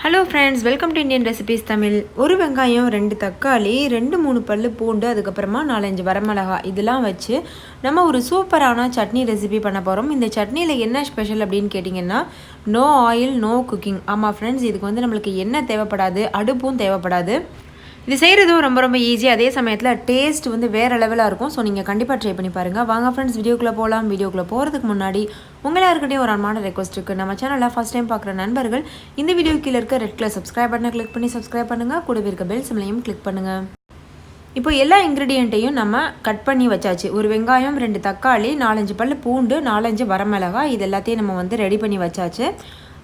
Hello friends, welcome to Indian recipes Tamil. ஒரு வெங்காயம், 2 தக்காளி, 2-3 பல்லு பூண்டு, அதுக்கப்புறமா 4-5 வரமிளகா இதெல்லாம் வச்சு நம்ம ஒரு சூப்பரான சட்னி ரெசிபி பண்ண போகிறோம். இந்த சட்னியில் என்ன ஸ்பெஷல் அப்படின்னு கேட்டிங்கன்னா, நோ ஆயில் நோ குக்கிங். ஆமாம் ஃப்ரெண்ட்ஸ், இதுக்கு வந்து நம்மளுக்கு எண்ணெய் தேவைப்படாது, அடுப்பும் தேவைப்படாது. இது செய்கிறதும் ரொம்ப ரொம்ப ஈஸி. அதே சமயத்தில் டேஸ்ட் வந்து வேறு லெவலாக இருக்கும். ஸோ நீங்கள் கண்டிப்பாக ட்ரை பண்ணி பாருங்கள். வாங்க ஃப்ரெண்ட்ஸ், வீடியோக்குள்ளே போகலாம். வீடியோக்குள்ளே போகிறதுக்கு முன்னாடி உங்களை யாருக்கிட்டையும் ஒரு அன்பான ரெக்வஸ்ட் இருக்குது. நம்ம சேனலில் ஃபஸ்ட் டைம் பார்க்குற நண்பர்கள் இந்த வீடியோ கீழே இருக்க ரெட் கலர் சப்ஸ்கிரைப் பட்டனை கிளிக் பண்ணி சப்ஸ்கிரைப் பண்ணுங்கள். கூடவே இருக்க பெல் சிம்லையும் கிளிக் பண்ணுங்கள். இப்போ எல்லா இன்க்ரீடியண்ட்டையும் நம்ம கட் பண்ணி வச்சாச்சு. ஒரு வெங்காயம், 2 தக்காளி, 4-5 பல்லு பூண்டு, 4-5 வரமிளகாய் இது எல்லாத்தையும் நம்ம வந்து ரெடி பண்ணி வச்சாச்சு.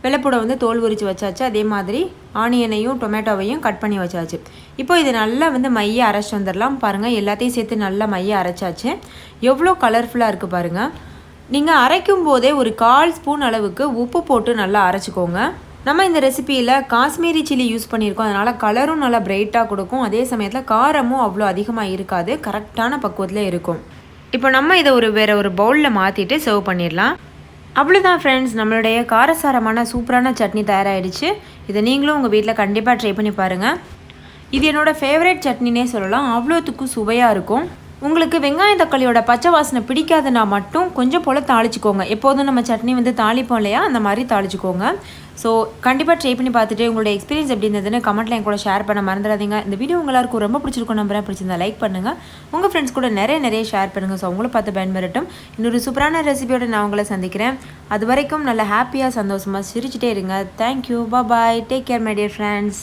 வெள்ளைப்பூடை வந்து தோல் உரித்து வச்சாச்சு. அதே மாதிரி ஆனியனையும் டொமேட்டோவையும் கட் பண்ணி வச்சாச்சு. இப்போ இது நல்லா வந்து மைய அரைச்சி வந்துடலாம். பாருங்கள், எல்லாத்தையும் சேர்த்து நல்லா மைய அரைச்சாச்சு. எவ்வளோ கலர்ஃபுல்லாக இருக்குது பாருங்கள். நீங்கள் அரைக்கும் போதே ஒரு 1/4 ஸ்பூன் அளவுக்கு உப்பு போட்டு நல்லா அரைச்சிக்கோங்க. நம்ம இந்த ரெசிப்பியில் காஷ்மீரி சில்லி யூஸ் பண்ணியிருக்கோம். அதனால் கலரும் நல்லா பிரைட்டாக கொடுக்கும். அதே சமயத்தில் காரமும் அவ்வளோ அதிகமாக இருக்காது, கரெக்டான பக்குவத்தில் இருக்கும். இப்போ நம்ம இதை வேறு ஒரு பவுலில் மாற்றிட்டு சர்வ் பண்ணிடலாம். அவ்வளோதான் ஃப்ரெண்ட்ஸ், நம்மளுடைய காரசாரமான சூப்பரான சட்னி தயாராகிடுச்சு. இதை நீங்களும் உங்கள் வீட்டில் கண்டிப்பாக ட்ரை பண்ணி பாருங்கள். இது என்னோடய ஃபேவரட் சட்னினே சொல்லலாம். அவ்வளோத்துக்கும் சுவையாக இருக்கும். உங்களுக்கு வெங்காயம் தக்காளியோட பச்சை வாசனை பிடிக்காதுன்னா மட்டும் கொஞ்சம் போல் தாளிச்சிக்கோங்க. எப்போதும் நம்ம சட்னி வந்து தாளிப்போம் இல்லையா, அந்த மாதிரி தாளிச்சிக்கோங்க. ஸோ கண்டிப்பாக ட்ரை பண்ணி பார்த்துட்டு உங்களோட எக்ஸ்பீரியன்ஸ் எப்படி இருந்ததுன்னு கமெண்ட்டில் என் கூட ஷேர் பண்ண மறந்துடாதீங்க. இந்த வீடியோ எல்லாருக்கும் ரொம்ப பிடிச்சிருக்கும் நம்புறேன். பிடிச்சிருந்தா லைக் பண்ணுங்கள். உங்கள் ஃப்ரெண்ட்ஸ் கூட நிறைய ஷேர் பண்ணுங்கள். ஸோ அவங்களும் பார்த்து பயன்பெறட்டும். இன்னொரு சூப்பரான ரெசிபியோடு நான் உங்களை சந்திக்கிறேன். அது வரைக்கும் நல்லா ஹாப்பியாக சந்தோஷமாக சிரிச்சுட்டே இருங்க. Thank you, bye, take care my dear friends.